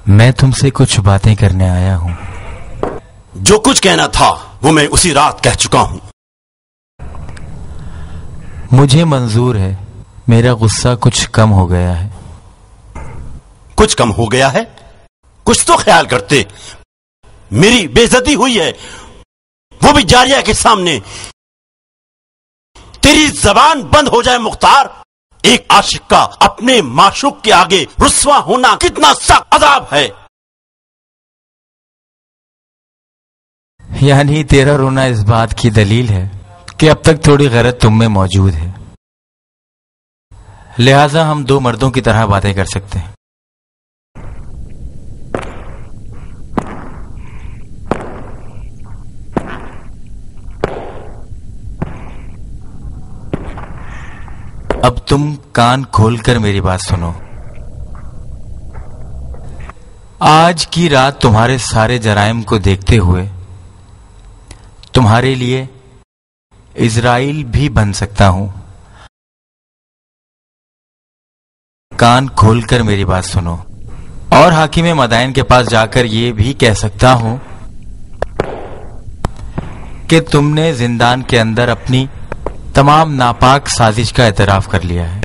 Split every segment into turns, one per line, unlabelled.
میں تم سے کچھ باتیں کرنے آیا ہوں۔
جو کچھ کہنا تھا وہ میں اسی رات کہہ چکا ہوں۔
مجھے منظور ہے، میرا غصہ کچھ کم ہو گیا ہے۔
کچھ کم ہو گیا ہے؟ کچھ تو خیال کرتے۔ میری بے عزتی ہوئی ہے، وہ بھی جاریہ کے سامنے۔ تیری زبان بند ہو جائے مختار۔ ایک عاشق کا اپنے معشوق کے آگے رسوا ہونا کتنا سخت عذاب ہے۔
یعنی تیرا رونا اس بات کی دلیل ہے کہ اب تک تھوڑی غیرت تم میں موجود ہے، لہذا ہم دو مردوں کی طرح باتیں کر سکتے ہیں۔ اب تم کان کھول کر میری بات سنو۔ آج کی رات تمہارے سارے جرائم کو دیکھتے ہوئے تمہارے لیے اسرائیل بھی بن سکتا ہوں۔ کان کھول کر میری بات سنو، اور حاکم مدائن کے پاس جا کر یہ بھی کہہ سکتا ہوں کہ تم نے زندان کے اندر اپنی تمام ناپاک سازش کا اعتراف کر لیا ہے۔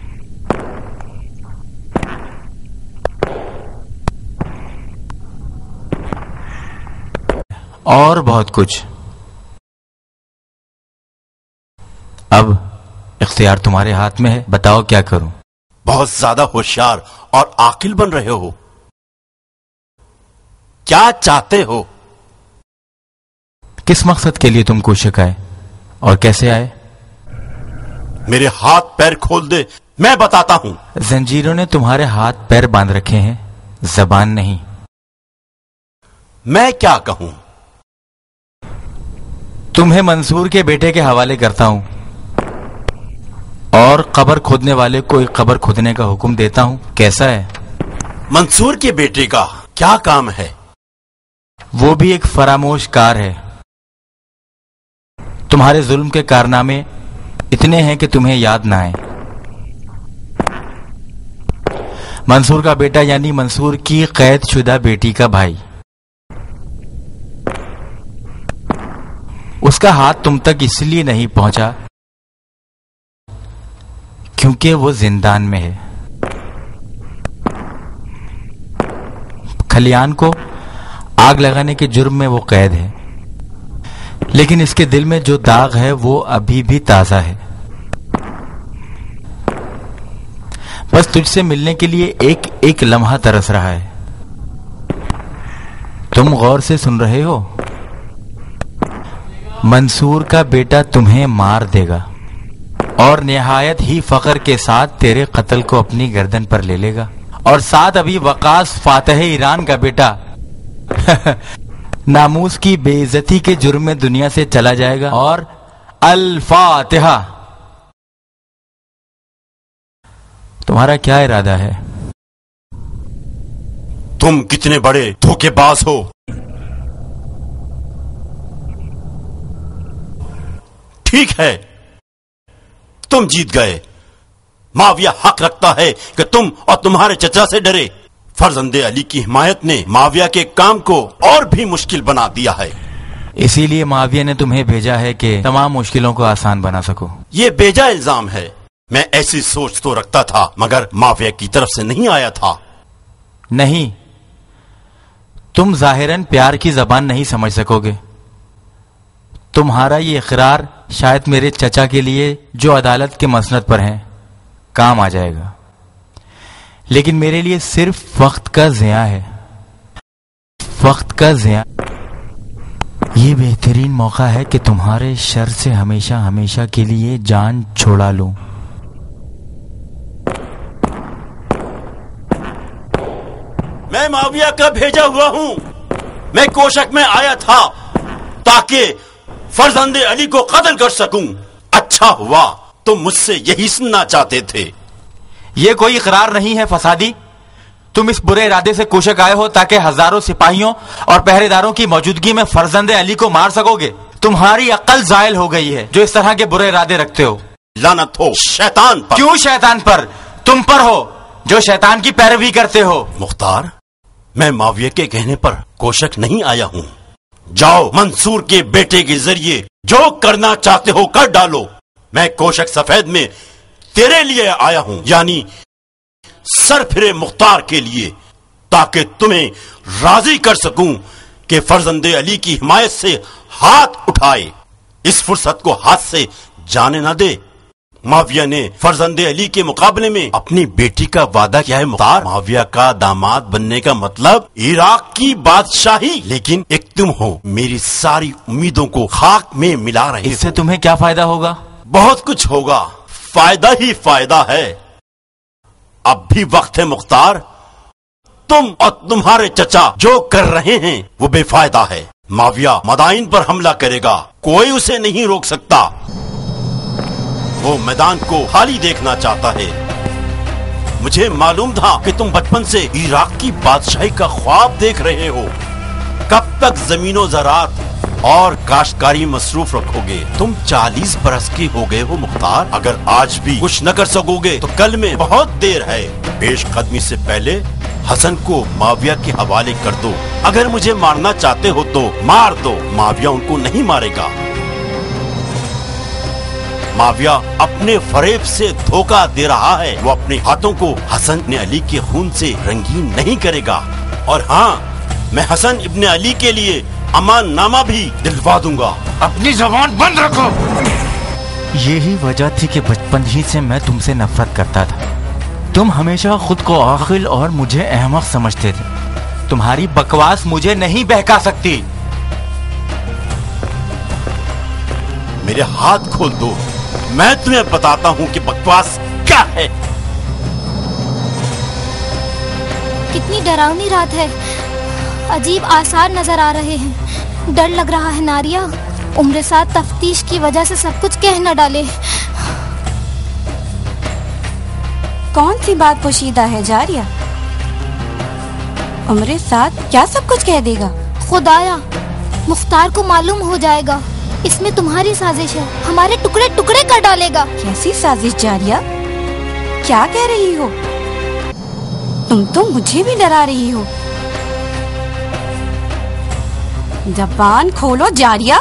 اور بہت کچھ۔ اب اختیار تمہارے ہاتھ میں ہے، بتاؤ کیا کروں؟
بہت زیادہ ہوشیار اور عاقل بن رہے ہو۔ کیا چاہتے ہو؟
کس مقصد کے لیے تم کوشش آئے اور کیسے آئے؟
میرے ہاتھ پیر کھول دے، میں بتاتا ہوں۔
زنجیروں نے تمہارے ہاتھ پیر باندھ رکھے ہیں، زبان نہیں۔
میں کیا کہوں؟
تمہیں منصور کے بیٹے کے حوالے کرتا ہوں اور قبر کھودنے والے کو ایک قبر کھودنے کا حکم دیتا ہوں. کیسا ہے؟
منصور کے بیٹے کا کیا کام ہے؟
وہ بھی ایک فراموش کار ہے. تمہارے ظلم کے کارنامے اتنے ہیں کہ تمہیں یاد نہ آئے. منصور کا بیٹا یعنی منصور کی قید شدہ بیٹی کا بھائی. اس کا ہاتھ تم تک اس لیے نہیں پہنچا کیونکہ وہ زندان میں ہے. کھلیان کو آگ لگانے کے جرم میں وہ قید ہے، لیکن اس کے دل میں جو داغ ہے وہ ابھی بھی تازہ ہے. بس تجھ سے ملنے کے لیے ایک ایک لمحہ ترس رہا ہے. تم غور سے سن رہے ہو؟ منصور کا بیٹا تمہیں مار دے گا اور نہایت ہی فخر کے ساتھ تیرے قتل کو اپنی گردن پر لے لے گا، اور ساتھ ابھی وقاص فاتح ایران کا بیٹا ناموس کی بے عزتی کے جرم میں دنیا سے چلا جائے گا. اور الفاتحہ. تمہارا کیا ارادہ ہے؟
تم کتنے بڑے دھوکے باز ہو. ٹھیک ہے، تم جیت گئے. معاویہ حق رکھتا ہے کہ تم اور تمہارے چچا سے ڈرے. فرزند علی کی حمایت نے معاویہ کے کام کو اور بھی مشکل بنا دیا ہے.
اسی لیے معاویہ نے تمہیں بھیجا ہے کہ تمام مشکلوں کو آسان بنا سکو.
یہ بیجا الزام ہے. میں ایسی سوچ تو رکھتا تھا مگر معاویہ کی طرف سے نہیں آیا تھا.
نہیں، تم ظاہراً پیار کی زبان نہیں سمجھ سکو گے. تمہارا یہ اقرار شاید میرے چچا کے لیے جو عدالت کے مسند پر ہیں کام آ جائے گا، لیکن میرے لیے صرف وقت کا ضیاع ہے. وقت کا ضیاع. یہ بہترین موقع ہے کہ تمہارے شر سے ہمیشہ ہمیشہ کے لیے جان چھوڑا لوں.
میں معاویہ کا بھیجا ہوا ہوں. میں کوشک میں آیا تھا تاکہ فرزند علی کو قتل کر سکوں. اچھا ہوا تم مجھ سے یہی سننا چاہتے تھے.
یہ کوئی اقرار نہیں ہے فسادی. تم اس برے ارادے سے کوشک آئے ہو تاکہ ہزاروں سپاہیوں اور پہرے داروں کی موجودگی میں فرزند علی کو مار سکو گے. تمہاری عقل زائل ہو گئی ہے جو اس طرح کے برے ارادے رکھتے ہو.
لعنت ہو شیطان پر.
کیوں شیطان پر؟ تم پر ہو جو شیطان کی پیروی کرتے ہو.
مختار، میں معاویہ کے کہنے پر کوشک نہیں آیا ہوں. جاؤ منصور کے بیٹے کے ذریعے جو کرنا چاہتے ہو کر ڈالو. میں کوشک سفید میں تیرے لیے آیا ہوں، یعنی سر پھرے مختار کے لیے، تاکہ تمہیں راضی کر سکوں کہ فرزند علی کی حمایت سے ہاتھ اٹھائے. اس فرصت کو ہاتھ سے جانے نہ دے. معاویہ نے فرزند علی کے مقابلے میں اپنی بیٹی کا وعدہ کیا ہے مختار. معاویہ کا داماد بننے کا مطلب عراق کی بادشاہی. لیکن ایک تم ہو میری ساری امیدوں کو خاک میں ملا رہے.
اس سے تمہیں کیا فائدہ ہوگا؟
بہت کچھ ہوگا. فائدہ ہی فائدہ ہے. اب بھی وقت ہے مختار. تم اور تمہارے چچا جو کر رہے ہیں وہ بے فائدہ ہے. معاویہ مدائن پر حملہ کرے گا، کوئی اسے نہیں روک سکتا. وہ میدان کو خالی دیکھنا چاہتا ہے. مجھے معلوم تھا کہ تم بچپن سے عراق کی بادشاہی کا خواب دیکھ رہے ہو. کب تک زمین و زراعت اور کاشتکاری مصروف رکھو گے؟ تم 40 برس کے ہو گئے ہو مختار. اگر آج بھی کچھ نہ کر سکو گے تو کل میں بہت دیر ہے. پیش قدمی سے پہلے حسن کو معاویہ کے حوالے کر دو. اگر مجھے مارنا چاہتے ہو تو مار دو. معاویہ ان کو نہیں مارے گا. معاویہ اپنے فریب سے دھوکہ دے رہا ہے. وہ اپنے ہاتھوں کو حسن ابن علی کے خون سے رنگین نہیں کرے گا. اور ہاں، میں حسن ابن علی کے لیے امان نامہ بھی دلوا دوں گا.
اپنی زبان بند رکھو. یہی وجہ تھی کہ بچپن ہی سے میں تم سے نفرت کرتا تھا. تم ہمیشہ خود کو عاقل اور مجھے احمق سمجھتے تھے. تمہاری بکواس مجھے نہیں بہکا سکتی.
میرے ہاتھ کھول دو. میں تمہیں بتاتا ہوں کہ بکواس کیا ہے.
کتنی ڈراؤنی رات ہے. عجیب آثار نظر آ رہے ہیں. ڈر لگ رہا ہے ناریا. عمر سعد تفتیش کی وجہ سے سب کچھ کہہ نہ ڈالے۔
کون سی بات پوشیدہ ہے جاریہ؟ عمر سعد کیا سب کچھ کہہ دے گا؟
خدایا، مختار کو معلوم ہو جائے گا، اس میں تمہاری سازش ہے، ہمارے ٹکڑے ٹکڑے کر ڈالے گا۔
کیسی سازش جاریہ؟ کیا کہہ رہی ہو؟ تم تو مجھے بھی ڈرا رہی ہو۔ زبان کھولو جاریہ،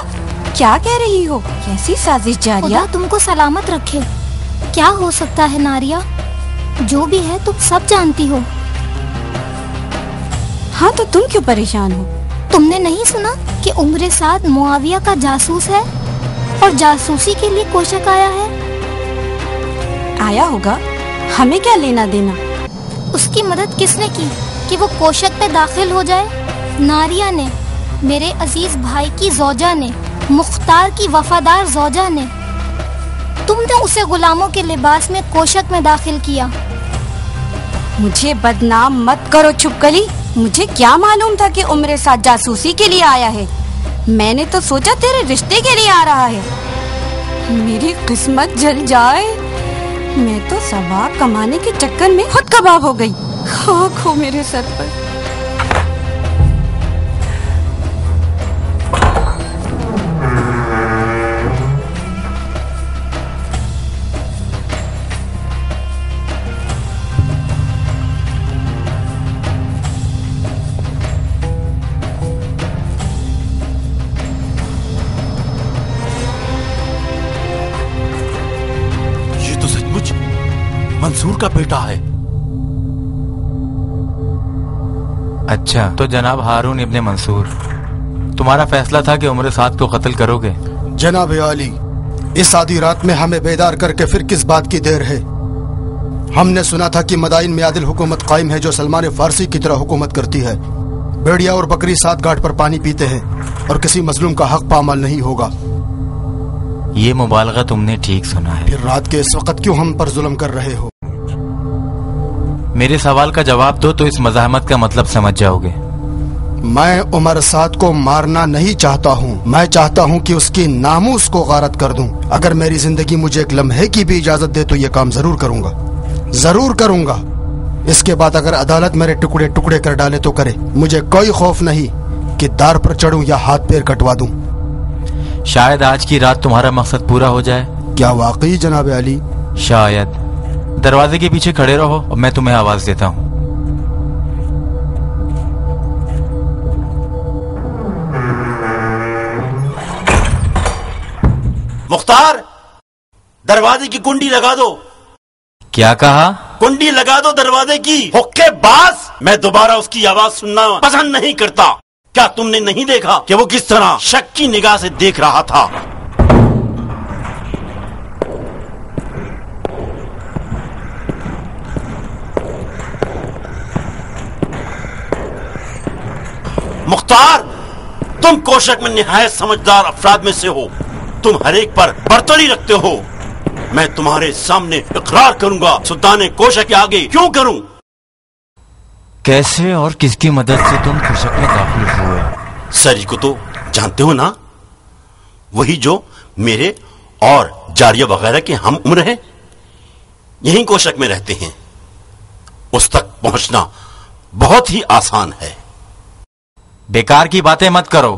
کیا کہہ رہی ہو؟ کیسی سازش جاریہ؟
خدا تم کو سلامت رکھے۔ کیا ہو سکتا ہے ناریہ؟ جو بھی ہے تم سب جانتی ہو۔
ہاں تو تم کیوں پریشان ہو؟
تم نے نہیں سنا کہ عمر سعد معاویہ کا جاسوس ہے اور جاسوسی کے لیے کوشک آیا ہے؟
آیا ہوگا، ہمیں کیا لینا دینا؟
اس کی مدد کس نے کی کہ وہ کوشک میں داخل ہو جائے؟ ناریہ نے، میرے عزیز بھائی کی زوجہ نے، مختار کی وفادار زوجہ نے۔ تم نے اسے غلاموں کے لباس میں کوشک میں داخل کیا۔
مجھے بدنام مت کرو چھپکلی۔ مجھے کیا معلوم تھا کہ عمر سعد جاسوسی کے لیے آیا ہے؟ میں نے تو سوچا تیرے رشتے کے لیے آ رہا ہے۔ میری قسمت جل جائے، میں تو ثواب کمانے کے چکر میں خود کباب ہو گئی۔ خاک ہو میرے سر پر۔
منصور کا بیٹا ہے۔
اچھا، تو جناب ہارون ابن منصور، تمہارا فیصلہ تھا کہ عمر سعد کو قتل کرو گے؟
جناب عالی، اس آدھی رات میں ہمیں بیدار کر کے پھر کس بات کی دیر ہے؟ ہم نے سنا تھا کہ مدائن میں عادل حکومت قائم ہے جو سلمان فارسی کی طرح حکومت کرتی ہے۔ بیڑیا اور بکری ساتھ گھاٹ پر پانی پیتے ہیں اور کسی مظلوم کا حق پامال نہیں ہوگا۔
یہ مبالغہ تم نے ٹھیک سنا ہے۔
پھر رات کے اس وقت کیوں ہم پر ظلم کر رہے ہو؟
میرے سوال کا جواب دو تو اس مزاحمت کا مطلب سمجھ جاؤ گے۔
میں عمر سعد کو مارنا نہیں چاہتا ہوں، میں چاہتا ہوں کہ اس کی ناموس کو غارت کر دوں۔ اگر میری زندگی مجھے ایک لمحے کی بھی اجازت دے تو یہ کام ضرور کروں گا، ضرور کروں گا۔ اس کے بعد اگر عدالت میرے ٹکڑے ٹکڑے کر ڈالے تو کرے، مجھے کوئی خوف نہیں کہ دار پر چڑھوں یا ہاتھ پیر کٹوا دوں۔
شاید آج کی رات تمہارا مقصد پورا ہو جائے۔
کیا واقعی جناب علی؟
شاید۔ دروازے کے پیچھے کھڑے رہو اور میں تمہیں آواز دیتا ہوں۔
مختار، دروازے کی کنڈی لگا دو۔
کیا کہا؟
کنڈی لگا دو دروازے کی۔ حقے باز، میں دوبارہ اس کی آواز سننا پسند نہیں کرتا۔ کیا تم نے نہیں دیکھا کہ وہ کس طرح شک کی نگاہ سے دیکھ رہا تھا؟ مختار، تم کوشک میں نہایت سمجھدار افراد میں سے ہو، تم ہر ایک پر برتری رکھتے ہو۔ میں تمہارے سامنے اقرار کروں گا، سلطان کوشک کے آگے کیوں کروں؟
کیسے اور کس کی مدد سے تم کوشک میں داخل ہوئے؟
سری کو تو جانتے ہو نا، وہی جو میرے اور جاریہ وغیرہ کے ہم عمر ہیں، یہیں کوشک میں رہتے ہیں۔ اس تک پہنچنا بہت ہی آسان ہے۔
بیکار کی باتیں مت کرو۔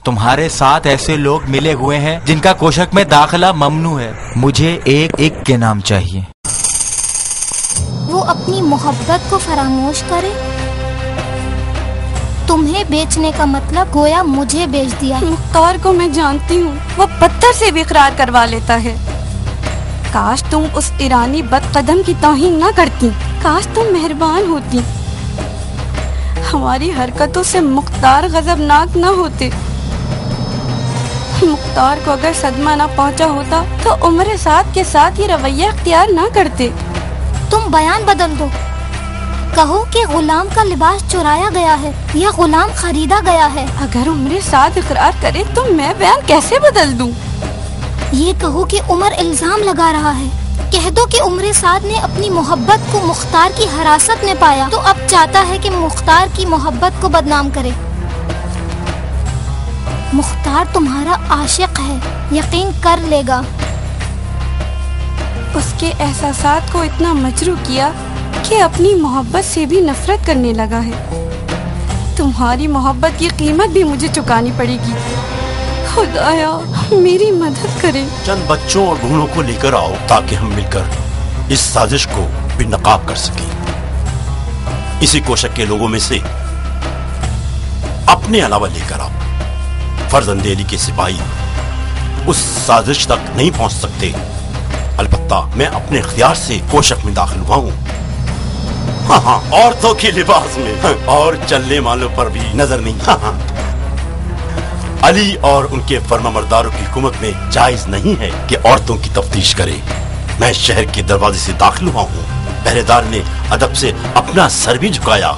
تمہارے ساتھ ایسے لوگ ملے ہوئے ہیں جن کا کوشک میں داخلہ ممنوع ہے۔ مجھے ایک ایک کے نام چاہیے۔
وہ اپنی محبت کو فراموش کرے؟ تمہیں بیچنے کا مطلب گویا مجھے بیچ دیا۔
مختار کو میں جانتی ہوں، وہ پتھر سے بھی اقرار کروا لیتا ہے۔ کاش تم اس ایرانی بد قدم کی توہین نہ کرتی، کاش تم مہربان ہوتی، ہماری حرکتوں سے مختار غضبناک نہ ہوتے۔ مختار کو اگر صدمہ نہ پہنچا ہوتا تو عمر سعد کے ساتھ یہ رویہ اختیار نہ کرتے۔
تم بیان بدل دو، کہو کہ غلام کا لباس چرایا گیا ہے یا غلام خریدا گیا ہے۔
اگر عمر سعد اقرار کرے تو میں بیان کیسے بدل دوں؟
یہ کہو کہ عمر الزام لگا رہا ہے، کہہ دو کہ عمر سعد نے اپنی محبت کو مختار کی حراست میں پایا تو اب چاہتا ہے کہ مختار کی محبت کو بدنام کرے۔ مختار تمہارا عاشق ہے، یقین کر لے گا۔
اس کے احساسات کو اتنا مجروح کیا کہ اپنی محبت سے بھی نفرت کرنے لگا ہے۔ تمہاری محبت کی قیمت بھی مجھے چکانی پڑے گی۔ خدایا میری مدد کرے۔
چند بچوں اور بوڑھوں کو لے کر آؤ تاکہ ہم مل کر اس سازش کو بے نقاب کر سکیں۔ اسی کوشک کے لوگوں میں سے اپنے علاوہ لے کر آؤ۔ فرزند علی کے سپاہی اس سازش تک نہیں پہنچ سکتے، البتہ میں اپنے اختیار سے کوشک میں داخل ہوا ہوں۔ ہاں عورتوں کے لباس میں اور چلنے والوں پر بھی نظر نہیں۔ علی اور ان کے فرما مرداروں کی حکومت میں جائز نہیں ہے کہ عورتوں کی تفتیش کرے۔ میں شہر کے دروازے سے داخل ہوا ہوں، پہرے دار نے ادب سے اپنا سر بھی جھکایا۔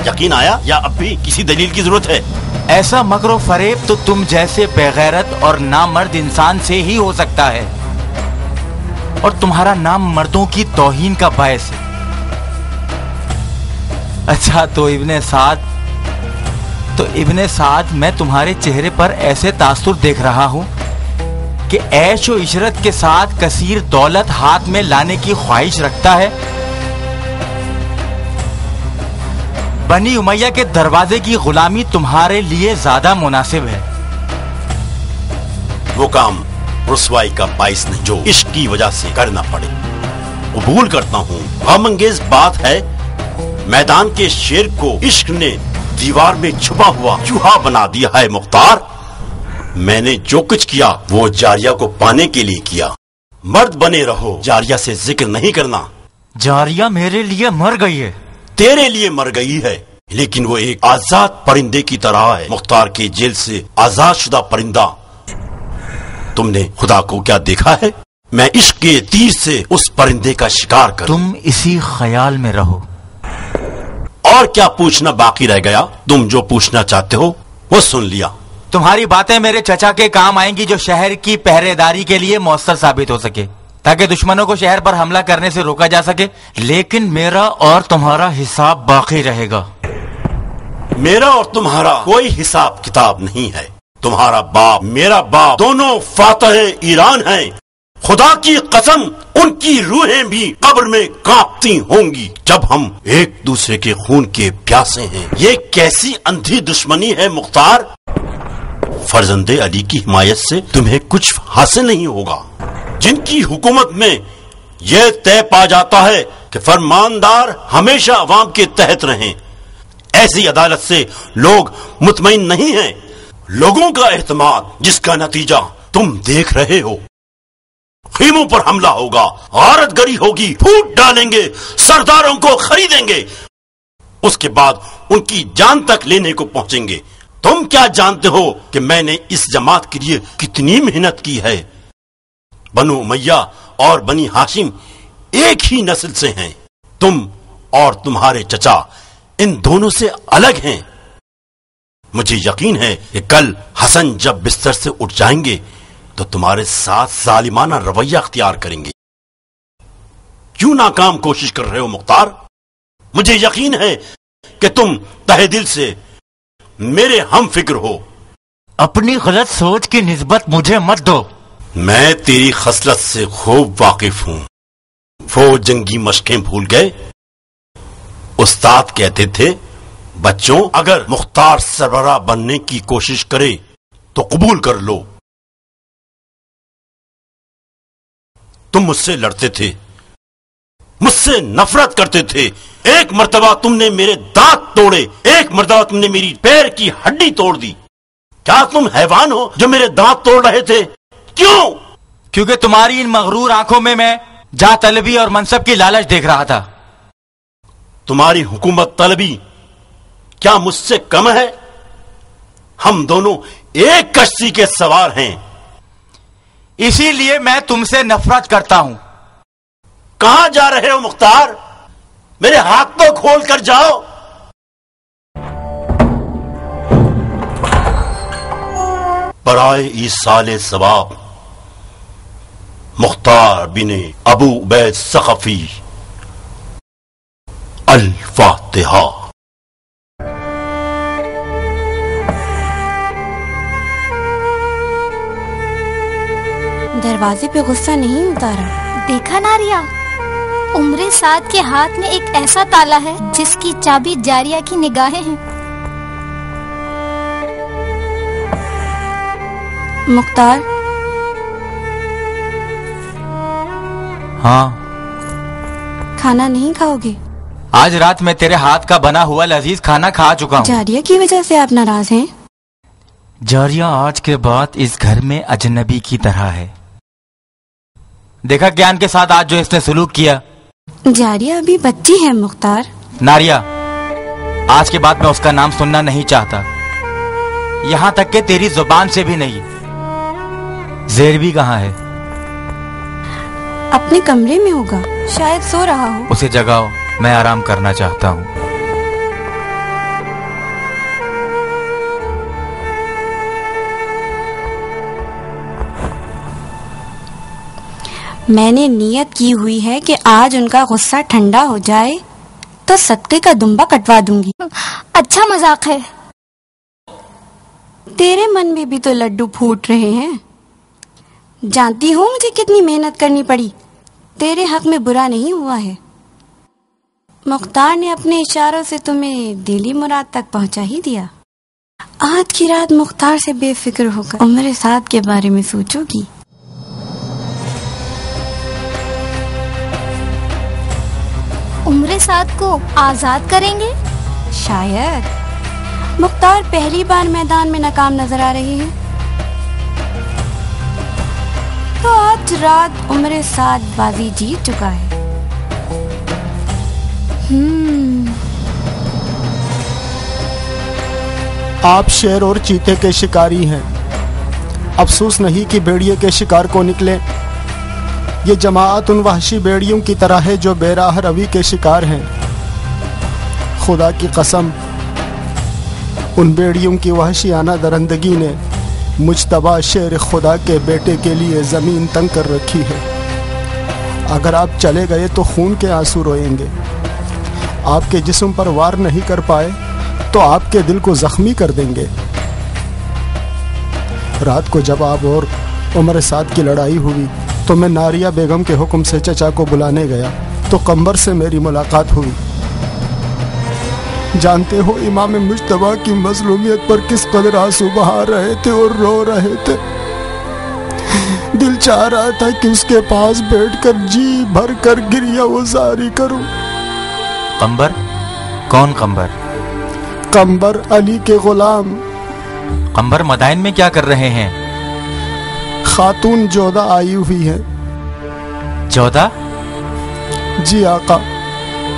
یقین آیا یا اب بھی کسی دلیل کی ضرورت ہے؟
ایسا مکر و فریب تو تم جیسے بےغیرت اور نامرد انسان سے ہی ہو سکتا ہے، اور تمہارا نام مردوں کی توہین کا باعث ہے۔ اچھا تو ابن سعد میں تمہارے چہرے پر ایسے تاثر دیکھ رہا ہوں کہ عیش و عشرت کے ساتھ کثیر دولت ہاتھ میں لانے کی خواہش رکھتا ہے۔ بنی امیہ کے دروازے کی غلامی تمہارے لیے زیادہ مناسب ہے۔
وہ کام رسوائی کا باعث نہیں جو عشق کی وجہ سے کرنا پڑے۔ قبول کرتا ہوں غم انگیز بات ہے، میدان کے شیر کو عشق نے دیوار میں چھپا ہوا چوہا بنا دیا ہے۔ مختار، میں نے جو کچھ کیا وہ جاریہ کو پانے کے لیے کیا۔ مرد بنے رہو، جاریہ سے ذکر نہیں کرنا۔
جاریہ میرے لیے مر گئی ہے۔
تیرے لیے مر گئی ہے، لیکن وہ ایک آزاد پرندے کی طرح ہے۔ مختار کے جیل سے آزاد شدہ پرندہ۔ تم نے خدا کو کیا دیکھا ہے؟ میں عشق کے تیر سے اس پرندے کا شکار کروں۔
تم اسی خیال میں رہو۔
اور کیا پوچھنا باقی رہ گیا؟ تم جو پوچھنا چاہتے ہو وہ سن لیا۔
تمہاری باتیں میرے چچا کے کام آئیں گی جو شہر کی پہرے داری کے لیے مؤثر ثابت ہو سکے، تاکہ دشمنوں کو شہر پر حملہ کرنے سے روکا جا سکے۔ لیکن میرا اور تمہارا حساب باقی رہے گا۔
میرا اور تمہارا کوئی حساب کتاب نہیں ہے۔ تمہارا باپ میرا باپ دونوں فاتح ایران ہیں۔ خدا کی قسم ان کی روحیں بھی قبر میں کانپتی ہوں گی جب ہم ایک دوسرے کے خون کے پیاسے ہیں۔ یہ کیسی اندھی دشمنی ہے مختار؟ فرزند علی کی حمایت سے تمہیں کچھ حاصل نہیں ہوگا۔ جن کی حکومت میں یہ طے پا جاتا ہے کہ فرماندار ہمیشہ عوام کے تحت رہیں، ایسی عدالت سے لوگ مطمئن نہیں ہیں۔ لوگوں کا اعتماد جس کا نتیجہ تم دیکھ رہے ہو، خیموں پر حملہ ہوگا، غارت گری ہوگی، پھوٹ ڈالیں گے، سرداروں کو خریدیں گے، اس کے بعد ان کی جان تک لینے کو پہنچیں گے۔ تم کیا جانتے ہو کہ میں نے اس جماعت کے لیے کتنی محنت کی ہے؟ بنو امیہ اور بنی ہاشم ایک ہی نسل سے ہیں۔ تم اور تمہارے چچا ان دونوں سے الگ ہیں۔ مجھے یقین ہے کہ کل حسن جب بستر سے اٹھ جائیں گے تو تمہارے ساتھ ظالمانہ رویہ اختیار کریں گے۔ کیوں ناکام کوشش کر رہے ہو مختار؟ مجھے یقین ہے کہ تم تہہ دل سے میرے ہم فکر ہو۔
اپنی غلط سوچ کی نسبت مجھے مت دو۔
میں تیری خصلت سے خوب واقف ہوں۔ وہ جنگی مشقیں بھول گئے؟ استاد کہتے تھے بچوں اگر مختار سربراہ بننے کی کوشش کرے تو قبول کر لو۔ تم مجھ سے لڑتے تھے، مجھ سے نفرت کرتے تھے۔ ایک مرتبہ تم نے میرے دانت توڑے، ایک مرتبہ تم نے میری پیر کی ہڈی توڑ دی۔ کیا تم حیوان ہو جو میرے دانت توڑ رہے تھے؟ کیوں؟
کیونکہ تمہاری ان مغرور آنکھوں میں جاہ طلبی اور منصب کی لالچ دیکھ رہا تھا۔
تمہاری حکومت طلبی کیا مجھ سے کم ہے؟ ہم دونوں ایک کشتی کے سوار ہیں۔
اسی لیے میں تم سے نفرت کرتا ہوں۔
کہاں جا رہے ہو مختار؟ میرے ہاتھ تو کھول کر جاؤ۔ برائے ایصال ثواب مختار بن ابو عبید ثقفی، الفاتحہ۔
دروازے پہ غصہ نہیں اتارا؟
دیکھا ناریا، عمر سعد کے ہاتھ میں ایک ایسا تالا ہے جس کی چابی جاریہ کی نگاہیں ہیں۔
مختار،
ہاں؟
کھانا نہیں کھاؤ گے؟
آج رات میں تیرے ہاتھ کا بنا ہوا لذیذ کھانا کھا چکا ہوں۔
جاریہ کی وجہ سے آپ ناراض ہیں؟
جاریہ آج کے بعد اس گھر میں اجنبی کی طرح ہے۔ دیکھا گیان کے ساتھ آج جو اس نے سلوک کیا۔
جاریہ ابھی بچی ہے مختار۔
ناریا، آج کے بعد میں اس کا نام سننا نہیں چاہتا، یہاں تک کہ تیری زبان سے بھی نہیں۔ زیربی کہاں ہے؟
اپنے کمرے میں ہوگا، شاید سو رہا ہو۔
اسے جگاؤ، میں آرام کرنا چاہتا ہوں۔
میں نے نیت کی ہوئی ہے کہ آج ان کا غصہ ٹھنڈا ہو جائے تو صدقے کا دمبا کٹوا دوں گی۔
اچھا مذاق ہے۔
تیرے من میں بھی تو لڈو پھوٹ رہے ہیں۔ جانتی ہوں مجھے کتنی محنت کرنی پڑی، تیرے حق میں برا نہیں ہوا ہے۔ مختار نے اپنے اشاروں سے تمہیں دلی مراد تک پہنچا ہی دیا۔ آج کی رات مختار سے بے فکر ہو کر عمر سعد کے بارے میں سوچو گی۔
عمر سعد کو آزاد کریں گے؟
شاید۔ مختار پہلی بار میدان میں ناکام نظر آ رہی ہے، تو آج رات عمر سعد بازی جیت چکا ہے۔
آپ شیر اور چیتے کے شکاری ہیں، افسوس نہیں کہ بھیڑیے کے شکار کو نکلے۔ یہ جماعت ان وحشی بیڑیوں کی طرح ہے جو بے راہ روی کے شکار ہیں۔ خدا کی قسم، ان بیڑیوں کی وحشیانہ درندگی نے مجتبی شیر خدا کے بیٹے کے لیے زمین تنگ کر رکھی ہے۔ اگر آپ چلے گئے تو خون کے آنسو روئیں گے۔ آپ کے جسم پر وار نہیں کر پائے تو آپ کے دل کو زخمی کر دیں گے۔ رات کو جب آپ اور عمر سعد کی لڑائی ہوئی تو میں ناریہ بیگم کے حکم سے چچا کو بلانے گیا تو قمبر سے میری ملاقات ہوئی۔ جانتے ہو امام مجتبی کی مظلومیت پر کس قدر آنسو بہا رہے تھے اور رو رہے تھے۔ دل چاہ رہا تھا کہ اس کے پاس بیٹھ کر جی بھر کر گریہ وزاری کروں۔
قمبر؟ کون قمبر؟
قمبر علی کے غلام۔
قمبر مدائن میں کیا کر رہے ہیں؟
خاتون جودہ آئی ہوئی ہے۔
جودہ؟
جی آقا،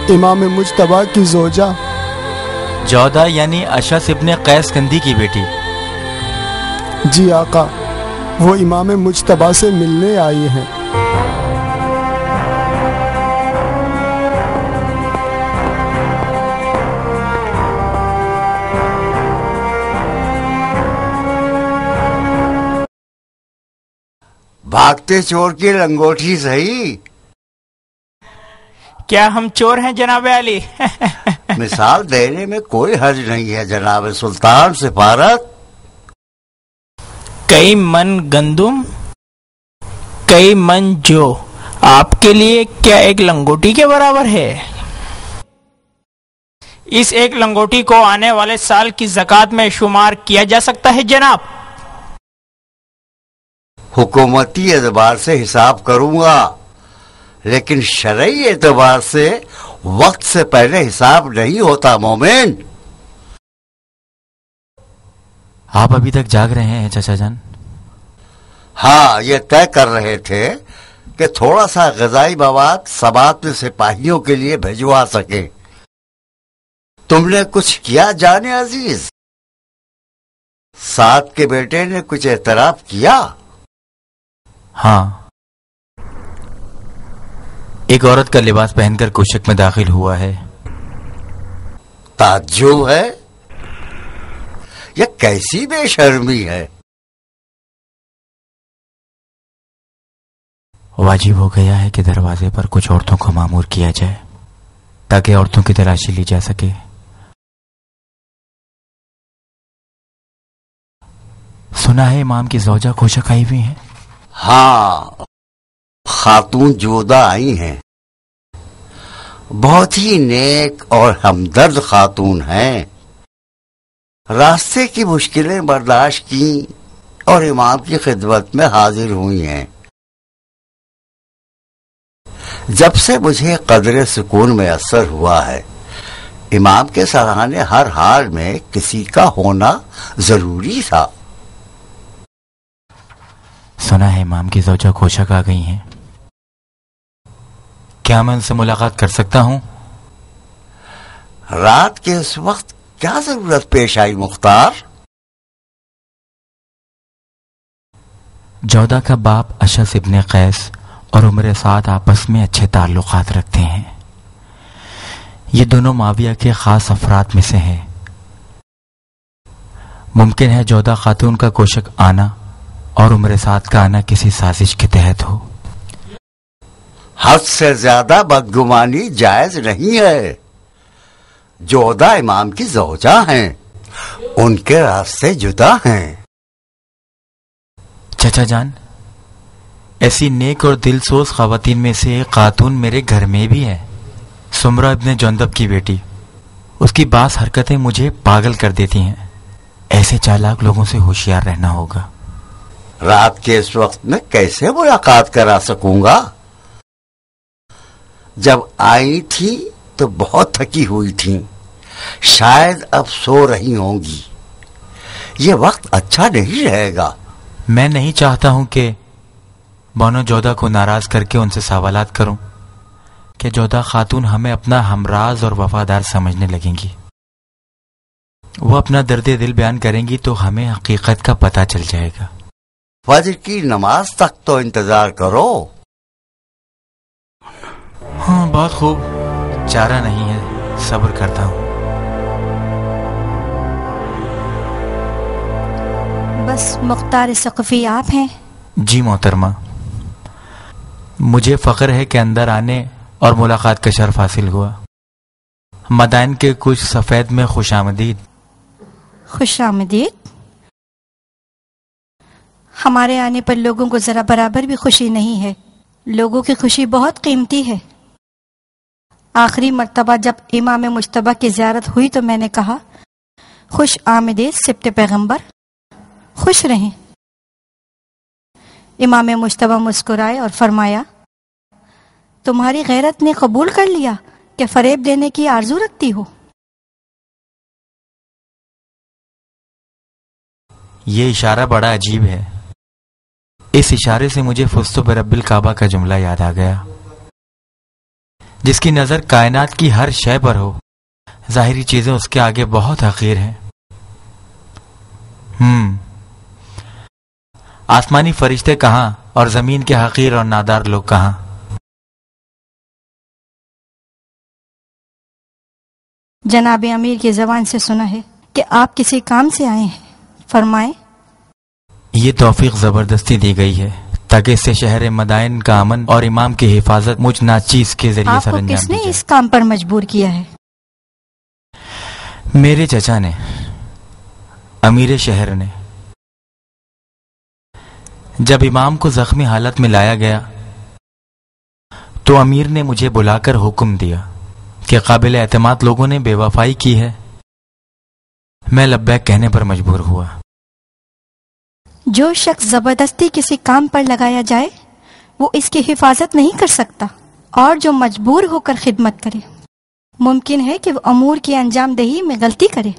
امام مجتبی کی زوجہ۔
جودہ یعنی اشعث ابن قیس کندی کی بیٹی؟
جی آقا، وہ امام مجتبی سے ملنے آئی ہیں۔
بھاگتے چور کی لنگوٹی صحیح۔
کیا ہم چور ہیں جناب علی؟
مثال دینے میں کوئی حرج نہیں ہے جناب سلطان سفارت۔
کئی من گندم کئی من جو آپ کے لیے کیا ایک لنگوٹی کے برابر ہے؟ اس ایک لنگوٹی کو آنے والے سال کی زکوٰۃ میں شمار کیا جا سکتا ہے جناب؟
حکومتی اعتبار سے حساب کروں گا، لیکن شرعی اعتبار سے وقت سے پہلے حساب نہیں ہوتا مومن۔
آپ ابھی تک جاگ رہے ہیں چچا جان؟
ہاں، یہ طے کر رہے تھے کہ تھوڑا سا غذائی مواد سبات میں سپاہیوں کے لیے بھجوا سکے۔ تم نے کچھ کیا جانے عزیز؟ سعد کے بیٹے نے کچھ اعتراف کیا؟
ہاں، ایک عورت کا لباس پہن کر کوشک میں داخل ہوا ہے۔
تعجب ہے، یہ کیسی بے شرمی ہے؟
واجب ہو گیا ہے کہ دروازے پر کچھ عورتوں کو مامور کیا جائے تاکہ عورتوں کی تلاشی لی جا سکے۔ سنا ہے امام کی زوجہ کوشک آئی ہوئی ہیں؟
ہاں، خاتون جودہ آئی ہیں، بہت ہی نیک اور ہمدرد خاتون ہیں، راستے کی مشکلیں برداشت کی اور امام کی خدمت میں حاضر ہوئی ہیں۔ جب سے مجھے قدر سکون میسر ہوا ہے، امام کے سرانے ہر حال میں کسی کا ہونا ضروری تھا۔
سنا ہے امام کی زوجہ کوشک آ گئی ہیں، کیا میں ان سے ملاقات کر سکتا ہوں؟
رات کے اس وقت کیا ضرورت پیش آئی مختار؟
جودہ کا باپ اشعث ابن قیس اور عمر سعد آپس میں اچھے تعلقات رکھتے ہیں۔ یہ دونوں معاویہ کے خاص افراد میں سے ہیں۔ ممکن ہے جودہ خاتون کا کوشک آنا اور عمر سعد کا آنا کسی سازش کے تحت ہو۔
حد سے زیادہ بدگمانی جائز نہیں ہے۔ جودہ امام کی زوجہ ہیں، ان کے راستے جدا ہیں۔
چچا جان، ایسی نیک اور دل سوز خواتین میں سے ایک خاتون میرے گھر میں بھی ہے، سمرہ ابن جندب کی بیٹی۔ اس کی بعض حرکتیں مجھے پاگل کر دیتی ہیں۔ ایسے چالاک لوگوں سے ہوشیار رہنا ہوگا۔
رات کے اس وقت میں کیسے ملاقات کرا سکوں گا؟ جب آئی تھی تو بہت تھکی ہوئی تھیں، شاید اب سو رہی ہوں گی۔ یہ وقت اچھا نہیں رہے گا۔
میں نہیں چاہتا ہوں کہ بانو جودہ کو ناراض کر کے ان سے سوالات کروں کہ جودہ خاتون ہمیں اپنا ہمراز اور وفادار سمجھنے لگیں گی۔ وہ اپنا درد دل بیان کریں گی تو ہمیں حقیقت کا پتہ چل جائے گا۔
فجر کی نماز تک تو انتظار کرو۔
ہاں، بہت خوب، چارہ نہیں ہے، صبر کرتا ہوں۔
بس مختار ثقفی آپ ہیں؟
جی محترمہ، مجھے فخر ہے کہ اندر آنے اور ملاقات کا شرف حاصل ہوا۔ مدائن کے کچھ سفید میں خوش آمدید۔
خوش آمدید؟ ہمارے آنے پر لوگوں کو ذرا برابر بھی خوشی نہیں ہے۔ لوگوں کی خوشی بہت قیمتی ہے۔ آخری مرتبہ جب امام مجتبیٰ کی زیارت ہوئی تو میں نے کہا، خوش آمدید سبط پیغمبر، خوش رہیں۔ امام مجتبیٰ مسکرائے اور فرمایا، تمہاری غیرت نے قبول کر لیا کہ فریب دینے کی آرزو رکھتی ہو۔
یہ اشارہ بڑا عجیب ہے۔ اس اشارے سے مجھے فزت برب الکعبہ کا جملہ یاد آ گیا، جس کی نظر کائنات کی ہر شے پر ہو، ظاہری چیزیں اس کے آگے بہت حقیر ہیں۔ آسمانی فرشتے کہاں اور زمین کے حقیر اور نادار لوگ کہاں؟
جناب امیر کی زبان سے سنا ہے کہ آپ کسی کام سے آئے ہیں، فرمائیں۔
یہ توفیق زبردستی دی گئی ہے تاکہ اس سے شہر مدائن کا امن اور امام کی حفاظت مجھ ناچیز کے ذریعے
آپ
سر
کو
انجام
کس
دی
نے
جائے۔
اس کام پر مجبور کیا ہے؟
میرے چچا نے، امیر شہر نے۔ جب امام کو زخمی حالت میں لایا گیا تو امیر نے مجھے بلا کر حکم دیا کہ قابل اعتماد لوگوں نے بے وفائی کی ہے۔ میں لبیک کہنے پر مجبور ہوا۔
جو شخص زبردستی کسی کام پر لگایا جائے وہ اس کی حفاظت نہیں کر سکتا، اور جو مجبور ہو کر خدمت کرے ممکن ہے کہ وہ امور کی انجام دہی میں غلطی کرے۔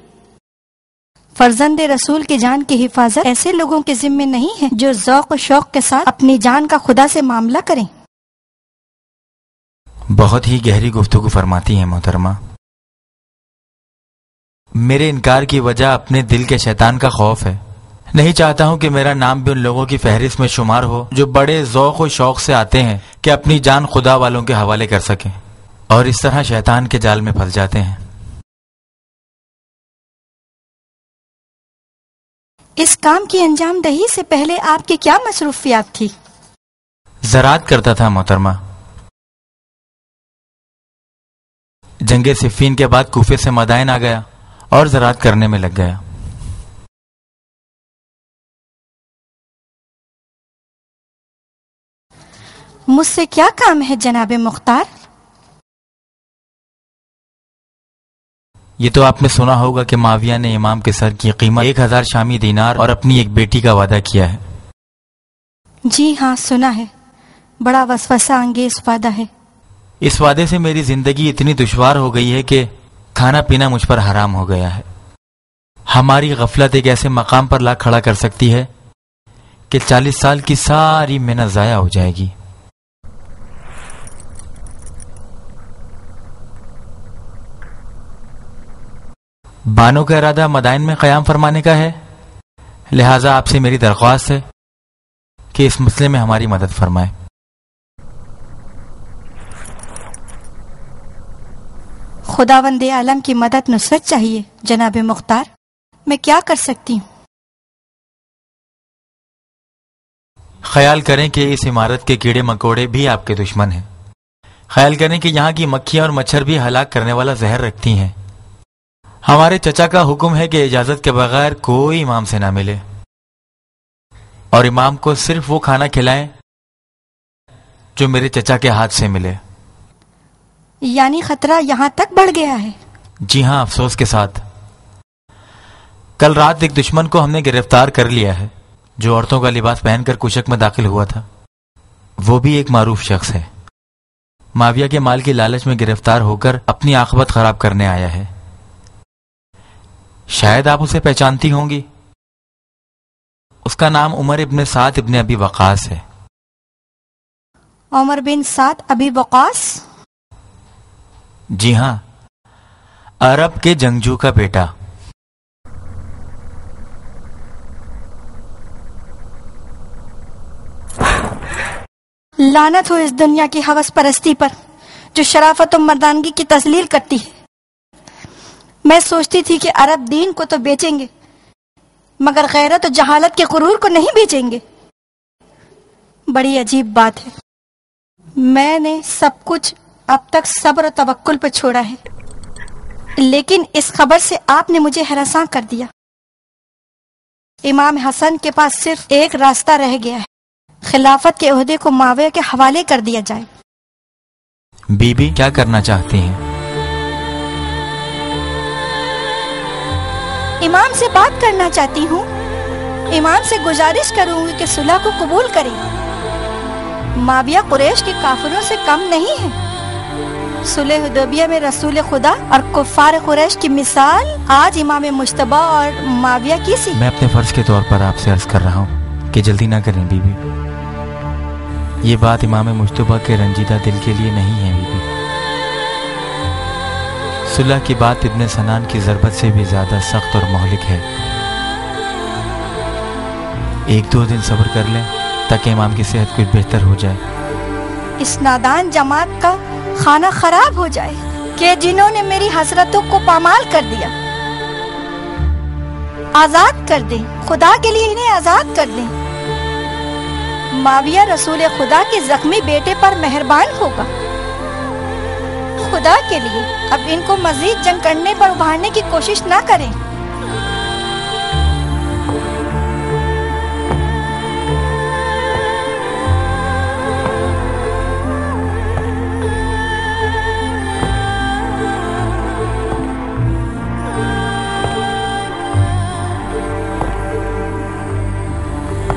فرزند رسول کی جان کی حفاظت ایسے لوگوں کے ذمے نہیں ہے جو ذوق و شوق کے ساتھ اپنی جان کا خدا سے معاملہ کریں۔
بہت ہی گہری گفتگو فرماتی ہیں محترمہ۔ میرے انکار کی وجہ اپنے دل کے شیطان کا خوف ہے۔ نہیں چاہتا ہوں کہ میرا نام بھی ان لوگوں کی فہرست میں شمار ہو جو بڑے ذوق و شوق سے آتے ہیں کہ اپنی جان خدا والوں کے حوالے کر سکیں، اور اس طرح شیطان کے جال میں پھنس جاتے ہیں۔
اس کام کی انجام دہی سے پہلے آپ کی کیا مصروفیات تھی؟
زراعت کرتا تھا محترمہ۔ جنگ صفین کے بعد کوفے سے مدائن آ گیا اور زراعت کرنے میں لگ گیا۔
مجھ سے کیا کام ہے جناب مختار؟
یہ تو آپ نے سنا ہوگا کہ معاویہ نے امام کے سر کی قیمت 1000 شامی دینار اور اپنی ایک بیٹی کا وعدہ کیا ہے۔
جی ہاں، سنا ہے، بڑا وسوسہ انگیز وعدہ ہے۔
اس وعدے سے میری زندگی اتنی دشوار ہو گئی ہے کہ کھانا پینا مجھ پر حرام ہو گیا ہے۔ ہماری غفلت ایک ایسے مقام پر لا کھڑا کر سکتی ہے کہ 40 سال کی ساری محنت ضائع ہو جائے گی۔ بانو کا ارادہ مدائن میں قیام فرمانے کا ہے، لہٰذا آپ سے میری درخواست ہے کہ اس مسئلے میں ہماری مدد فرمائیں۔
خداوند عالم کی مدد نصرت چاہیے جناب مختار، میں کیا کر سکتی ہوں؟
خیال کریں کہ اس عمارت کے کیڑے مکوڑے بھی آپ کے دشمن ہیں۔ خیال کریں کہ یہاں کی مکھیاں اور مچھر بھی ہلاک کرنے والا زہر رکھتی ہیں۔ ہمارے چچا کا حکم ہے کہ اجازت کے بغیر کوئی امام سے نہ ملے، اور امام کو صرف وہ کھانا کھلائیں جو میرے چچا کے ہاتھ سے ملے۔
یعنی خطرہ یہاں تک بڑھ گیا ہے؟
جی ہاں، افسوس کے ساتھ۔ کل رات ایک دشمن کو ہم نے گرفتار کر لیا ہے جو عورتوں کا لباس پہن کر کوشک میں داخل ہوا تھا۔ وہ بھی ایک معروف شخص ہے، معاویہ کے مال کی لالچ میں گرفتار ہو کر اپنی عاقبت خراب کرنے آیا ہے۔ شاید آپ اسے پہچانتی ہوں گی، اس کا نام عمر ابن سعد ابن ابی وقاص ہے۔
عمر بن سعد ابی وقاص؟
جی ہاں، عرب کے جنگجو کا بیٹا۔
لعنت ہو اس دنیا کی ہوس پرستی پر جو شرافت و مردانگی کی تذلیل کرتی ہے۔ میں سوچتی تھی کہ عرب دین کو تو بیچیں گے مگر غیرت و جہالت کے غرور کو نہیں بیچیں گے۔ بڑی عجیب بات ہے، میں نے سب کچھ اب تک صبر و توکل پر چھوڑا ہے، لیکن اس خبر سے آپ نے مجھے ہراساں کر دیا۔ امام حسن کے پاس صرف ایک راستہ رہ گیا ہے، خلافت کے عہدے کو معاویہ کے حوالے کر دیا جائے۔
بی بی کیا کرنا چاہتی ہیں؟
امام سے بات کرنا چاہتی ہوں، امام سے گزارش کروں گی کہ صلح کو قبول کریں۔ معاویہ قریش کے کافروں سے کم نہیں ہے۔ صلح حدیبیہ میں رسول خدا اور کفار قریش کی مثال آج امام مجتبی اور معاویہ کی سی۔
میں اپنے فرض کے طور پر آپ سے عرض کر رہا ہوں کہ جلدی نہ کریں بی بی، یہ بات امام مجتبی کے رنجیدہ دل کے لیے نہیں ہے بی بی۔ صلح کی بات ابن سنان کی ضربت سے بھی زیادہ سخت اور مہلک ہے۔ 1-2 دن صبر کر لیں تاکہ امام کی صحت کچھ بہتر ہو جائے۔
اس نادان جماعت کا کھانا خراب ہو جائے کہ جنہوں نے میری حسرتوں کو پامال کر دیا۔ آزاد کر دیں، خدا کے لیے انہیں آزاد کر دیں۔ معاویہ رسول خدا کے زخمی بیٹے پر مہربان ہوگا۔ خدا کے لیے اب ان کو مزید جنگ کرنے پر ابھارنے کی کوشش نہ کریں۔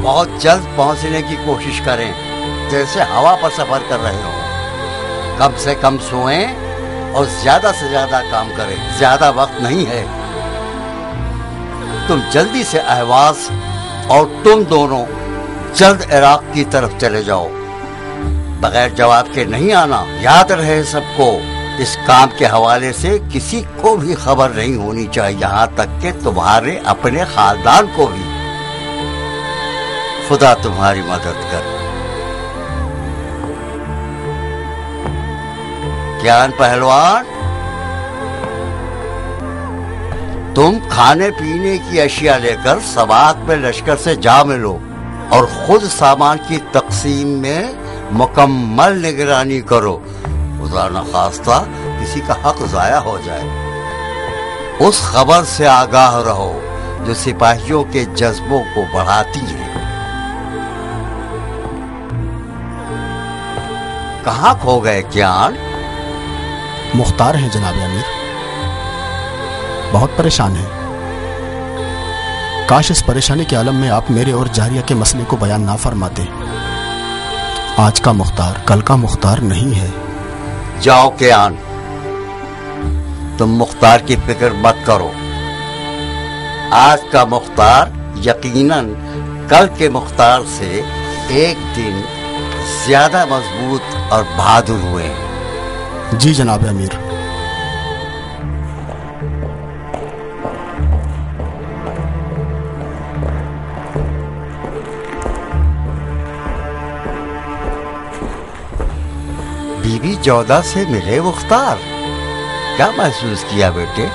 بہت جلد پہنچنے کی کوشش کریں، جیسے ہوا پر سفر کر رہے ہوں۔ کم سے کم سوئیں اور زیادہ سے زیادہ کام کریں، زیادہ وقت نہیں ہے۔ تم جلدی سے اہواز اور تم دونوں جلد عراق کی طرف چلے جاؤ، بغیر جواب کے نہیں آنا۔ یاد رہے سب کو، اس کام کے حوالے سے کسی کو بھی خبر نہیں ہونی چاہیے، یہاں تک کہ تمہارے اپنے خاندان کو بھی۔ خدا تمہاری مدد کر۔ گیان پہلوان، تم کھانے پینے کی اشیاء لے کر سبات میں لشکر سے جا ملو اور خود سامان کی تقسیم میں مکمل نگرانی کرو، خدا نخواستہ کسی کا حق ضائع ہو جائے۔ اس خبر سے آگاہ رہو جو سپاہیوں کے جذبوں کو بڑھاتی ہے۔ کہاں کھو گئے کیان؟
مختار ہیں جناب امیر، بہت پریشان ہیں۔ کاش اس پریشانی کے عالم میں آپ میرے اور جاریہ کے مسئلے کو بیان نہ فرماتے۔ آج کا مختار کل کا مختار نہیں ہے۔
جاؤ کیان، تم مختار کی فکر مت کرو۔ آج کا مختار یقیناً کل کے مختار سے ایک دن زیادہ مضبوط اور بہادر ہوئے ہیں۔
جی جناب امیر۔
بی بی جودہ سے ملے مختار؟ کیا محسوس کیا بیٹے؟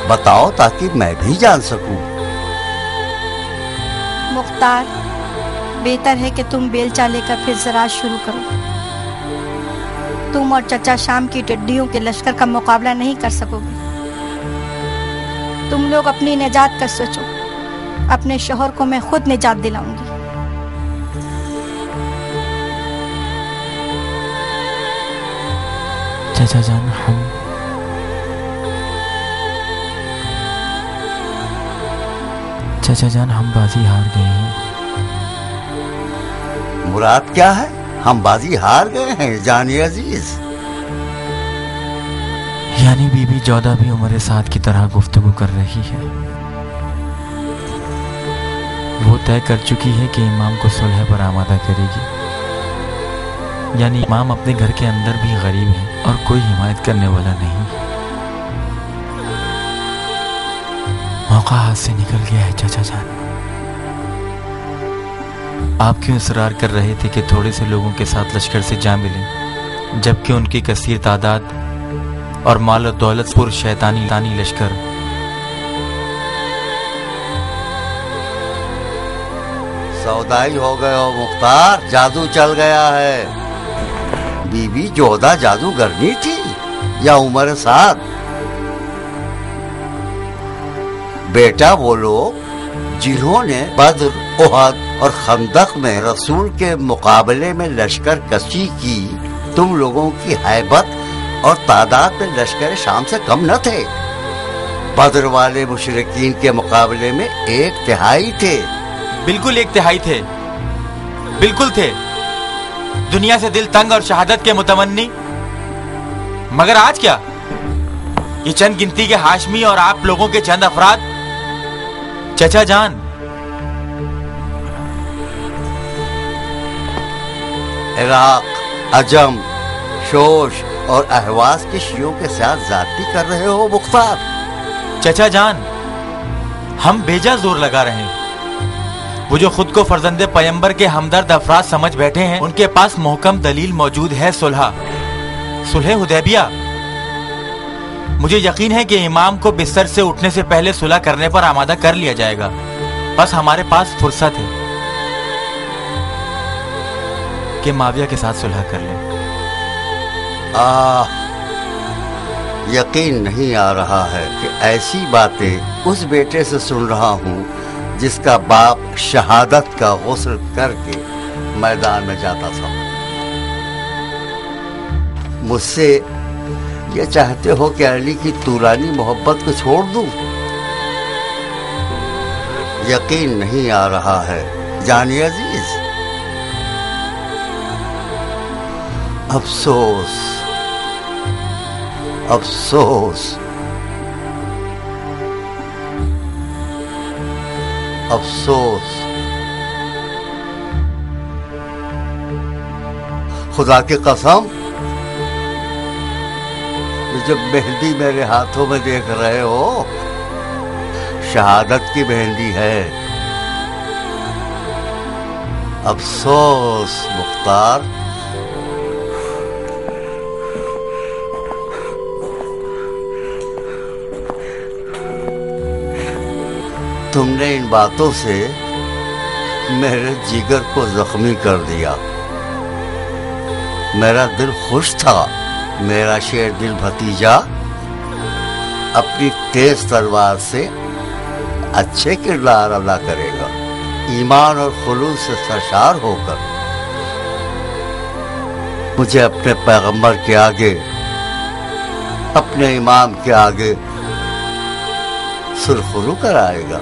بتاؤ تاکہ میں بھی جان سکوں۔
مختار، بہتر ہے کہ تم بیلچہ لے کر پھر زراعت شروع کرو۔ تم اور چچا شام کی ٹڈیوں کے لشکر کا مقابلہ نہیں کر سکو گے۔ تم لوگ اپنی نجات کا سوچو، اپنے شوہر کو میں خود نجات دلاؤں گی۔
چچا جان، ہم بازی ہار گئے ہیں۔
مراد کیا ہے؟ ہم بازی ہار گئے ہیں جانی عزیز؟
یعنی بی بی جودہ بھی عمر سعد کی طرح گفتگو کر رہی ہے۔ وہ طے کر چکی ہے کہ امام کو صلح پر آمادہ کرے گی۔ یعنی امام اپنے گھر کے اندر بھی غریب ہے اور کوئی حمایت کرنے والا نہیں۔ موقع ہاتھ سے نکل گیا ہے چچا جان۔ آپ کیوں اصرار کر رہے تھے کہ تھوڑے سے لوگوں کے ساتھ لشکر سے جا ملیں، جبکہ ان کی کثیر تعداد اور مال و دولت پر شیطانی لشکر؟
سودائی ہو گئے ہو مختار، جادو چل گیا ہے۔ بی بی جودہ جادوگرنی تھی یا عمر سعد؟ بیٹا وہ لوگ جنہوں نے بدر، احد اور خندق میں رسول کے مقابلے میں لشکر کشی کی، تم لوگوں کی ہیبت اور تعداد میں لشکر شام سے کم نہ تھے۔ بدر والے مشرکین کے مقابلے میں 1/3 تھے۔
بالکل 1/3 تھے، بالکل تھے۔ دنیا سے دل تنگ اور شہادت کے متمنی۔ مگر آج کیا؟ یہ چند گنتی کے ہاشمی اور آپ لوگوں کے چند افراد۔ چچا جان،
عراق، عجم، شوش اور اہواز کے شیعوں کے ساتھ زیادتی کر رہے ہو مختار؟
چچا جان، ہم بیجا زور لگا رہے ہیں۔ وہ جو خود کو فرزند پیمبر کے ہمدرد افراد سمجھ بیٹھے ہیں، ان کے پاس محکم دلیل موجود ہے۔ صلح حدیبیہ۔ مجھے یقین ہے کہ امام کو بستر سے اٹھنے سے پہلے صلح کرنے پر آمادہ کر لیا جائے گا۔ بس ہمارے پاس فرصت ہے کہ معاویہ کے ساتھ صلح کر لیں۔
یقین نہیں آ رہا ہے کہ ایسی باتیں اس بیٹے سے سن رہا ہوں جس کا باپ شہادت کا غسل کر کے میدان میں جاتا تھا۔ مجھ سے یہ چاہتے ہو کہ علی کی طولانی محبت کو چھوڑ دوں؟ یقین نہیں آ رہا ہے جانی عزیز۔ افسوس، افسوس، افسوس۔ خدا کی قسم، جب مہندی میرے ہاتھوں میں دیکھ رہے ہو، شہادت کی مہندی ہے۔ افسوس مختار۔ تم نے ان باتوں سے میرے جگر کو زخمی کر دیا۔ میرا دل خوش تھا میرا شیر دل بھتیجا اپنی تیز تلوار سے اچھے کردار ادا کرے گا، ایمان اور خلوص سے سرشار ہو کر۔ مجھے اپنے پیغمبر کے آگے، اپنے امام کے آگے سرخرو کرائے گا؟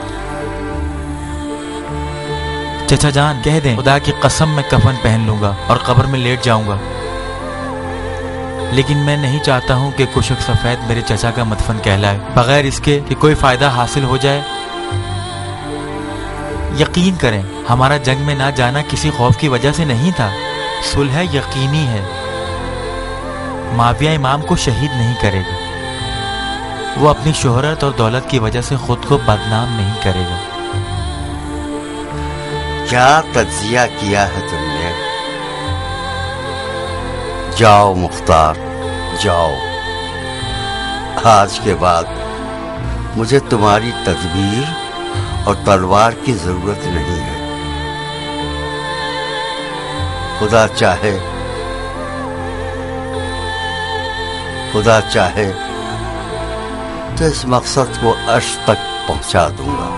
چچا جان کہہ دیں خدا کی قسم میں کفن پہن لوں گا اور قبر میں لیٹ جاؤں گا، لیکن میں نہیں چاہتا ہوں کہ کشک سفید میرے چچا کا مدفن کہلائے بغیر اس کے کہ کوئی فائدہ حاصل ہو جائے۔ یقین کریں ہمارا جنگ میں نہ جانا کسی خوف کی وجہ سے نہیں تھا، صلح یقینی ہے۔ معاویہ امام کو شہید نہیں کرے گا، وہ اپنی شہرت اور دولت کی وجہ سے خود کو بدنام نہیں کرے گا۔
کیا تجزیہ کیا ہے تم نے؟ جاؤ مختار جاؤ، آج کے بعد مجھے تمہاری تدبیر اور تلوار کی ضرورت نہیں ہے۔ خدا چاہے تو اس مقصد کو عرش تک پہنچا دوں گا۔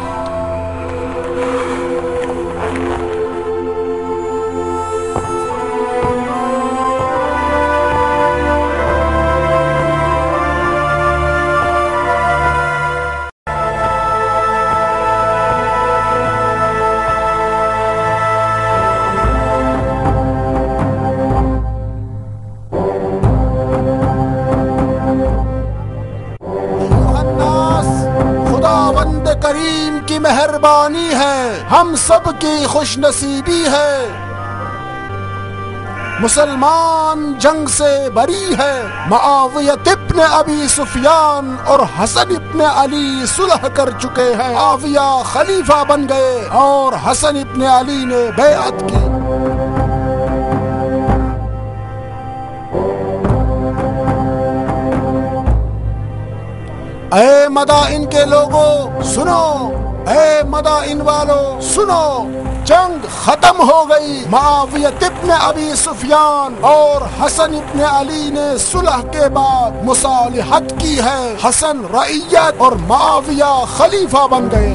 کریم کی مہربانی ہے، ہم سب کی خوش نصیبی ہے، مسلمان جنگ سے بری ہے۔ معاویہ ابن ابی سفیان اور حسن ابن علی صلح کر چکے ہیں، معاویہ خلیفہ بن گئے اور حسن ابن علی نے بیعت کی۔ اے مدائن کے لوگوں سنو، اے مدائن والوں سنو، جنگ ختم ہو گئی۔ معاویہ ابن ابی سفیان اور حسن ابن علی نے صلح کے بعد مصالحت کی ہے، حسن رعیت اور معاویہ خلیفہ بن گئے۔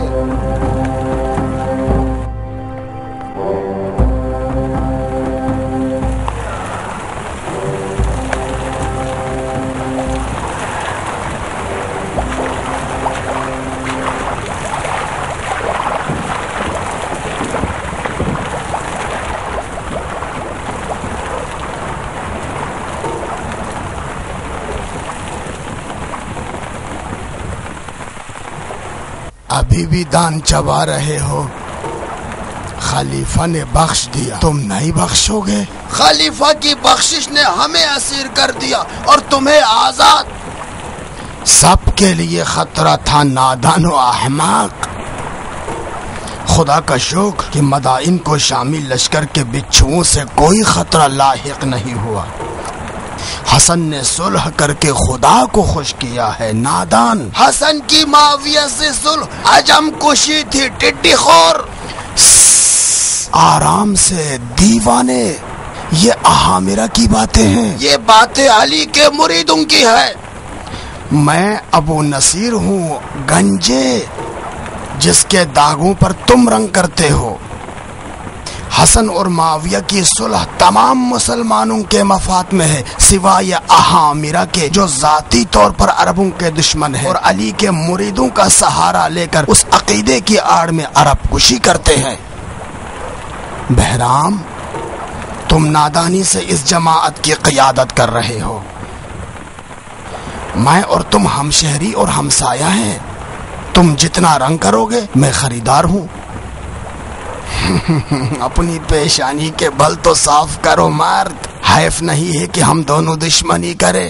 ابھی بھی دان چبا رہے ہو؟ خلیفہ نے بخش دیا، تم نہیں بخشو گے؟ خلیفہ کی بخشش نے ہمیں اسیر کر دیا اور تمہیں آزاد۔ سب کے لیے خطرہ تھا، نادان و احمق۔ خدا کا شکر کہ مدائن کو شامی لشکر کے بچھوؤں سے کوئی خطرہ لاحق نہیں ہوا۔ حسن نے صلح کر کے خدا کو خوش کیا ہے، نادان۔ حسن کی معاویہ سے صلح عجم کشی تھی، ٹڈی خور۔ آرام سے دیوانے، یہ احامرہ کی باتیں ہیں، یہ باتیں علی کے مریدوں کی ہے۔ میں ابو نصیر ہوں، گنجے جس کے داغوں پر تم رنگ کرتے ہو۔ حسن اور معاویہ کی صلح تمام مسلمانوں کے مفاد میں ہے، سوائے احامرہ کے جو ذاتی طور پر عربوں کے دشمن ہیں اور علی کے مریدوں کا سہارا لے کر اس عقیدے کی آڑ میں عرب کشی کرتے ہیں۔ بہرام، تم نادانی سے اس جماعت کی قیادت کر رہے ہو۔ میں اور تم ہمشہری اور ہمسایہ ہیں، تم جتنا رنگ کرو گے میں خریدار ہوں۔ اپنی پیشانی کے بل تو صاف کرو مرد، حیف نہیں ہے کہ ہم دونوں دشمنی کریں۔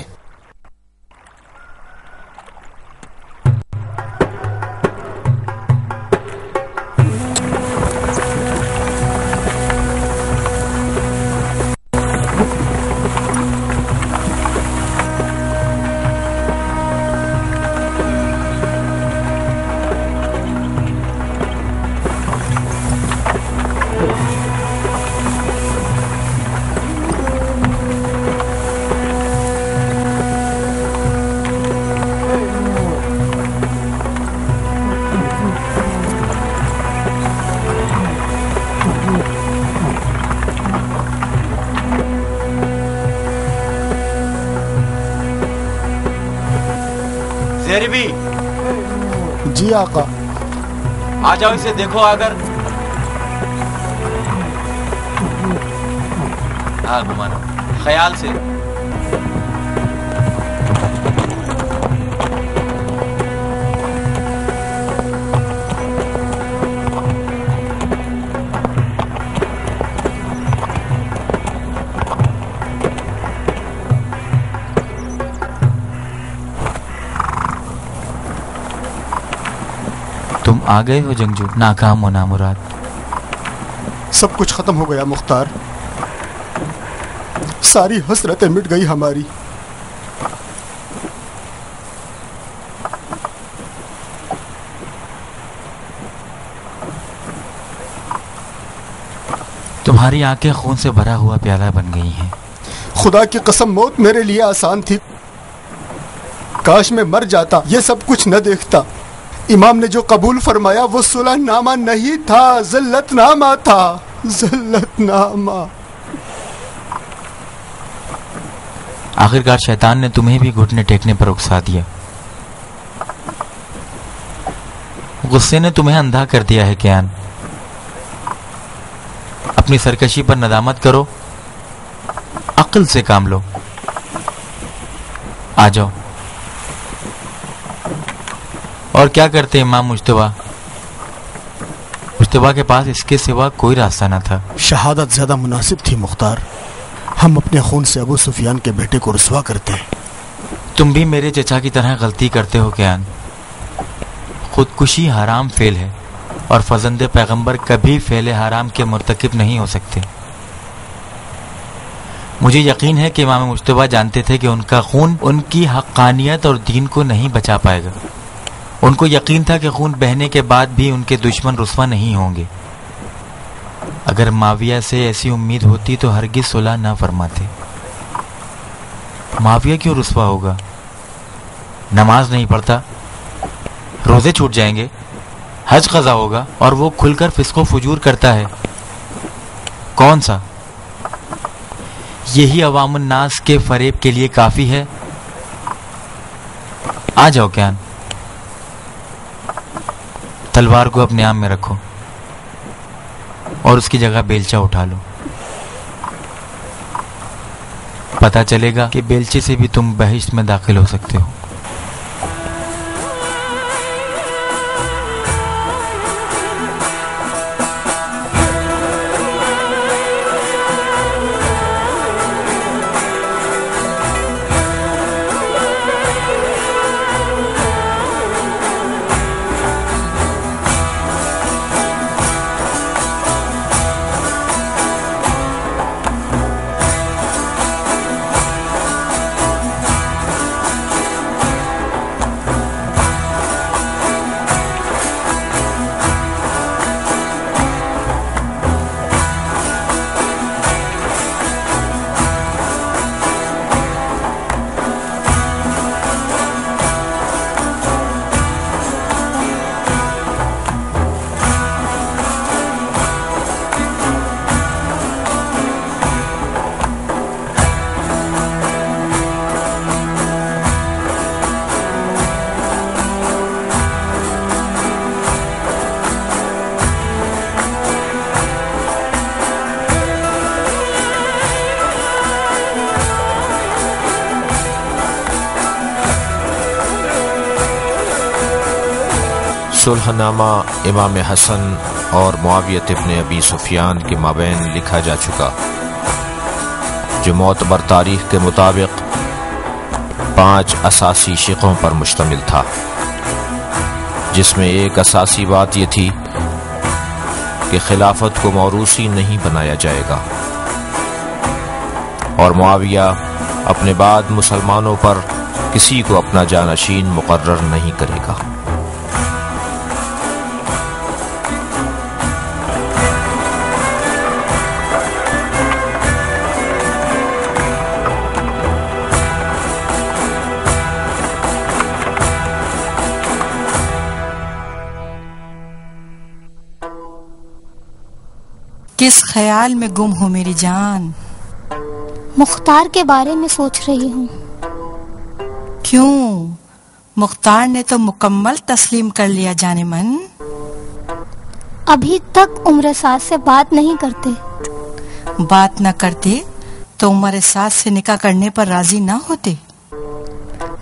میری بھی
جی آقا.
آ جاؤ، اسے دیکھو اگر. ہاں گھمانا خیال سے. تم آ گئے ہو جنگجو، ناکام و نامراد.
سب کچھ ختم ہو گیا مختار. ساری حسرتیں مٹ گئی ہماری.
تمہاری آنکھیں خون سے بھرا ہوا پیالہ بن گئی ہیں.
خدا کی قسم موت میرے لیے آسان تھی. کاش میں مر جاتا، یہ سب کچھ نہ دیکھتا. امام نے جو قبول فرمایا وہ صلح نامہ نہیں تھا، ذلت نامہ تھا. ذلت نامہ.
آخرکار شیطان نے تمہیں بھی گھٹنے ٹیکنے پر اکسا دیا. غصے نے تمہیں اندھا کر دیا ہے کیان. اپنی سرکشی پر ندامت کرو، عقل سے کام لو. آ جاؤ. اور کیا کرتے امام مجتبیٰ؟ مجتبیٰ کے پاس اس کے سوا کوئی راستہ نہ تھا.
شہادت زیادہ مناسب تھی مختار. ہم اپنے خون سے ابو سفیان کے بیٹے کو رسوا کرتے ہیں.
تم بھی میرے چچا کی طرح غلطی کرتے ہو کیان. خودکشی حرام فعل ہے اور فرزند پیغمبر کبھی فعل حرام کے مرتکب نہیں ہو سکتے. مجھے یقین ہے کہ امام مجتبیٰ جانتے تھے کہ ان کا خون ان کی حقانیت اور دین کو نہیں بچا پائے گا. ان کو یقین تھا کہ خون بہنے کے بعد بھی ان کے دشمن رسوا نہیں ہوں گے. اگر معاویہ سے ایسی امید ہوتی تو ہرگز صلح نہ فرماتے. معاویہ کیوں رسوا ہوگا؟ نماز نہیں پڑھتا، روزے چھوٹ جائیں گے، حج قضا ہوگا اور وہ کھل کر فسق و فجور کرتا ہے. کون سا؟ یہی عوام الناس کے فریب کے لیے کافی ہے. آ جاؤ کیان، تلوار کو اپنے عام میں رکھو اور اس کی جگہ بیلچہ اٹھا لو. پتہ چلے گا کہ بیلچے سے بھی تم بہشت میں داخل ہو سکتے ہو.
صلح نامہ امام حسن اور معاویہ ابن ابی سفیان کے مابین لکھا جا چکا، جو معتبر تاریخ کے مطابق 5 اساسی شقوں پر مشتمل تھا، جس میں ایک اساسی بات یہ تھی کہ خلافت کو موروثی نہیں بنایا جائے گا اور معاویہ اپنے بعد مسلمانوں پر کسی کو اپنا جانشین مقرر نہیں کرے گا.
کس خیال میں گم ہو میری جان؟
مختار کے بارے میں سوچ رہی ہوں.
کیوں؟ مختار نے تو مکمل تسلیم کر لیا جانے من.
ابھی تک عمر سعد سے بات نہیں کرتے.
بات نہ کرتے تو عمر سعد سے نکاح کرنے پر راضی نہ ہوتے.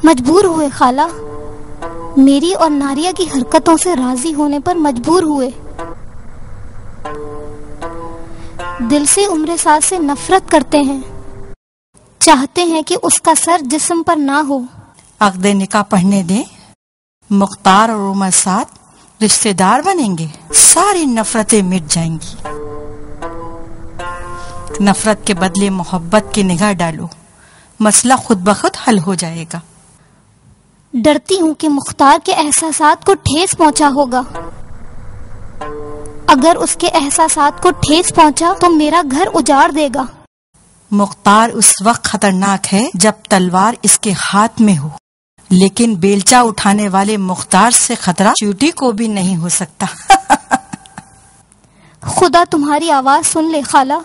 مجبور ہوئے خالہ، میری اور ناریہ کی حرکتوں سے راضی ہونے پر مجبور ہوئے. دل سے عمر سعد سے نفرت کرتے ہیں، چاہتے ہیں کہ اس کا سر جسم پر نہ ہو.
عقد نکاح پڑھنے دیں، مختار اور عمر سعد رشتہ دار بنیں گے، ساری نفرتیں مٹ جائیں گی. نفرت کے بدلے محبت کی نگاہ ڈالو، مسئلہ خود بخود حل ہو جائے گا.
ڈرتی ہوں کہ مختار کے احساسات کو ٹھیس پہنچا ہوگا. اگر اس کے احساسات کو ٹھیس پہنچا تو میرا گھر اجاڑ دے گا.
مختار اس وقت خطرناک ہے جب تلوار اس کے ہاتھ میں ہو، لیکن بیلچا اٹھانے والے مختار سے خطرہ چیوٹی کو بھی نہیں ہو سکتا.
خدا تمہاری آواز سن لے خالہ.